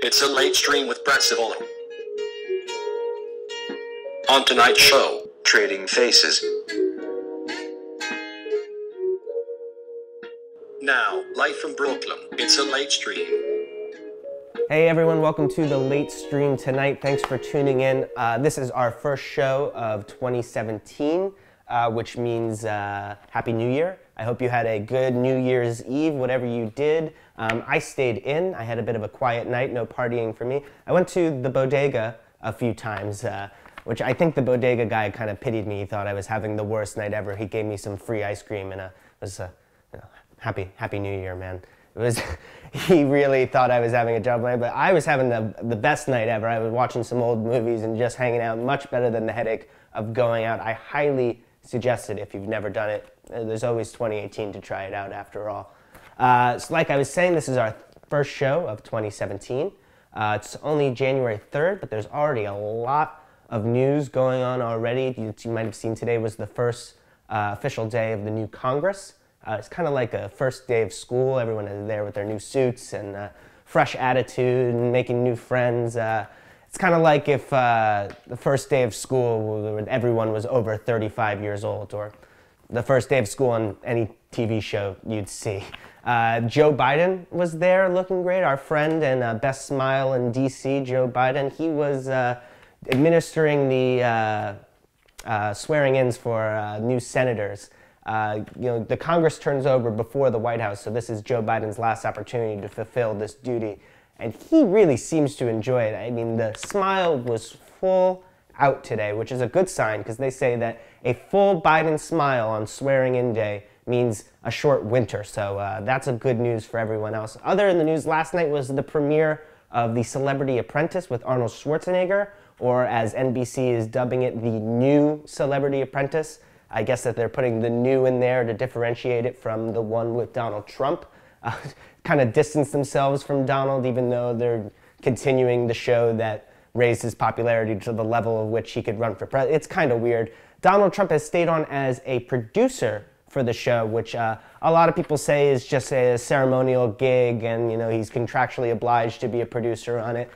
It's a late stream with Brett Savolo. On tonight's show, Trading Faces. Now, live from Brooklyn, it's a late stream. Hey everyone, welcome to the late stream tonight. Thanks for tuning in. This is our first show of 2017, which means Happy New Year. I hope you had a good New Year's Eve, whatever you did. I stayed in. I had a bit of a quiet night, no partying for me. I went to the bodega a few times, which I think the bodega guy kind of pitied me. He thought I was having the worst night ever. He gave me some free ice cream and it was Happy New Year, man. It was, he really thought I was having a job night, but I was having the best night ever. I was watching some old movies and just hanging out, much better than the headache of going out. I highly suggest it if you've never done it. There's always 2018 to try it out after all. So like I was saying, this is our first show of 2017. It's only January 3rd, but there's already a lot of news going on already. You might have seen today was the first official day of the new Congress. It's kind of like a first day of school. Everyone is there with their new suits and fresh attitude and making new friends. It's kind of like if the first day of school when everyone was over 35 years old, or the first day of school on any TV show you'd see. Joe Biden was there looking great. Our friend and best smile in DC, Joe Biden. He was administering the swearing-ins for new senators. The Congress turns over before the White House, so this is Joe Biden's last opportunity to fulfill this duty. And he really seems to enjoy it. I mean, the smile was full out today, which is a good sign because they say that a full Biden smile on swearing-in day means a short winter. So that's a good news for everyone else. Other in the news last night was the premiere of The Celebrity Apprentice with Arnold Schwarzenegger, or as NBC is dubbing it, the new Celebrity Apprentice. I guess that they're putting the new in there to differentiate it from the one with Donald Trump. Kind of distance themselves from Donald, even though they're continuing the show that raised his popularity to the level of which he could run for president. It's kind of weird. Donald Trump has stayed on as a producer for the show, which a lot of people say is just a ceremonial gig, and he's contractually obliged to be a producer on it.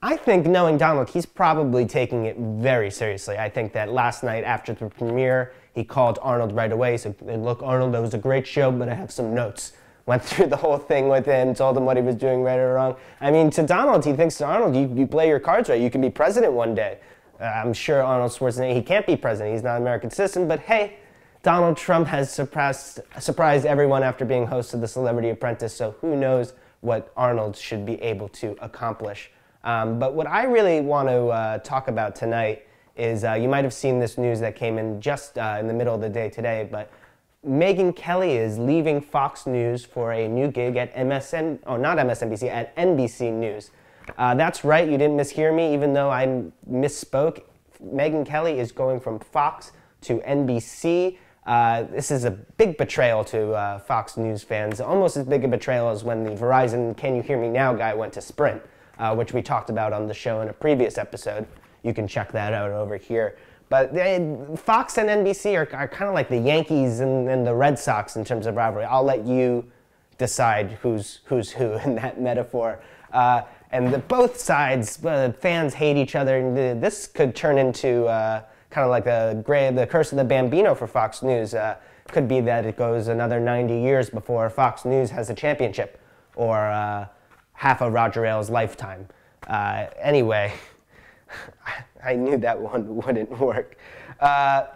I think, knowing Donald, he's probably taking it very seriously. I think that last night after the premiere, he called Arnold right away. He said, "Look, Arnold, that was a great show, but I have some notes." Went through the whole thing with him, told him what he was doing right or wrong. I mean, to Donald, he thinks, Arnold, you play your cards right. You can be president one day. I'm sure Arnold Schwarzenegger, he can't be president. He's not an American citizen, but hey, Donald Trump has surprised everyone after being host of The Celebrity Apprentice, so who knows what Arnold should be able to accomplish. But what I really want to talk about tonight is, you might have seen this news that came in just in the middle of the day today, but Megyn Kelly is leaving Fox News for a new gig at not MSNBC, at NBC News. That's right, you didn't mishear me, even though I misspoke. Megyn Kelly is going from Fox to NBC. This is a big betrayal to Fox News fans, almost as big a betrayal as when the Verizon Can You Hear Me Now guy went to Sprint, which we talked about on the show in a previous episode. You can check that out over here. But Fox and NBC are kind of like the Yankees and the Red Sox in terms of rivalry. I'll let you decide who's who in that metaphor. And both sides, fans hate each other. And this could turn into kind of like the curse of the Bambino for Fox News. Could be that it goes another 90 years before Fox News has a championship, or half of Roger Ailes' lifetime. Anyway, I knew that one wouldn't work.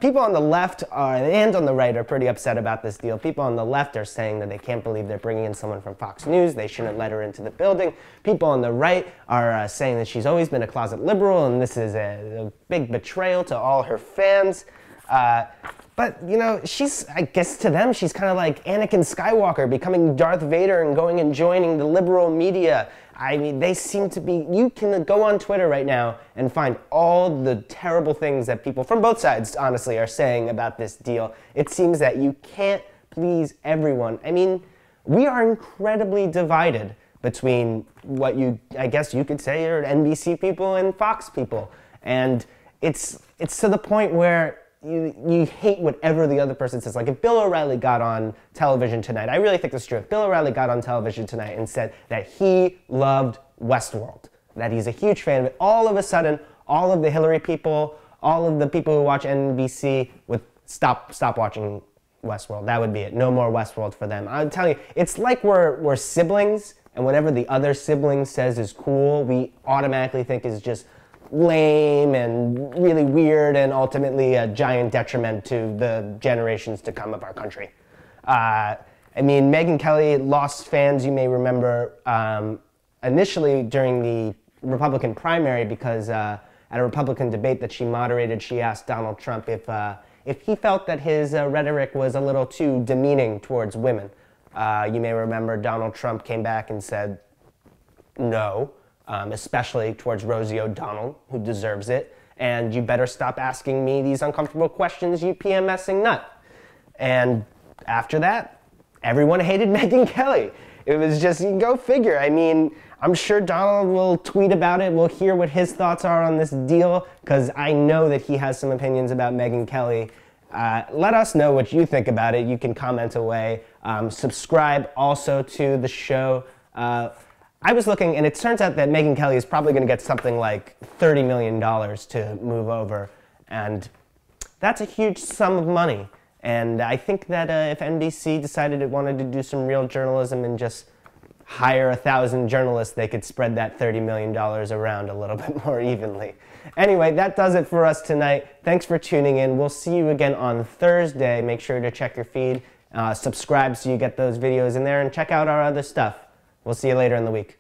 People on the left and on the right are pretty upset about this deal. People on the left are saying that they can't believe they're bringing in someone from Fox News. They shouldn't let her into the building. People on the right are saying that she's always been a closet liberal and this is a big betrayal to all her fans. But, she's, I guess to them, she's kind of like Anakin Skywalker becoming Darth Vader and going and joining the liberal media. I mean, they seem to be, you can go on Twitter right now and find all the terrible things that people from both sides, honestly, are saying about this deal. It seems that you can't please everyone. I mean, we are incredibly divided between what I guess you could say are NBC people and Fox people. And it's to the point where you hate whatever the other person says. Like if Bill O'Reilly got on television tonight, I really think this is true. If Bill O'Reilly got on television tonight and said that he loved Westworld, that he's a huge fan of it. All of a sudden, all of the Hillary people, all of the people who watch NBC would stop watching Westworld. That would be it. No more Westworld for them. I'm telling you, it's like we're siblings, and whatever the other sibling says is cool, we automatically think is just lame and really weird and ultimately a giant detriment to the generations to come of our country. I mean, Megyn Kelly lost fans, you may remember, initially during the Republican primary because at a Republican debate that she moderated, she asked Donald Trump if he felt that his rhetoric was a little too demeaning towards women. You may remember Donald Trump came back and said no, especially towards Rosie O'Donnell, who deserves it, and you better stop asking me these uncomfortable questions, you PMSing nut. And after that, everyone hated Megyn Kelly. It was just, go figure. I mean, I'm sure Donald will tweet about it. We'll hear what his thoughts are on this deal, because I know that he has some opinions about Megyn Kelly. Let us know what you think about it. You can comment away. Subscribe also to the show. I was looking, and it turns out that Megyn Kelly is probably going to get something like $30 million to move over, and that's a huge sum of money. And I think that if NBC decided it wanted to do some real journalism and just hire 1,000 journalists, they could spread that $30 million around a little bit more evenly. Anyway, that does it for us tonight. Thanks for tuning in. We'll see you again on Thursday. Make sure to check your feed, subscribe so you get those videos in there, and check out our other stuff. We'll see you later in the week.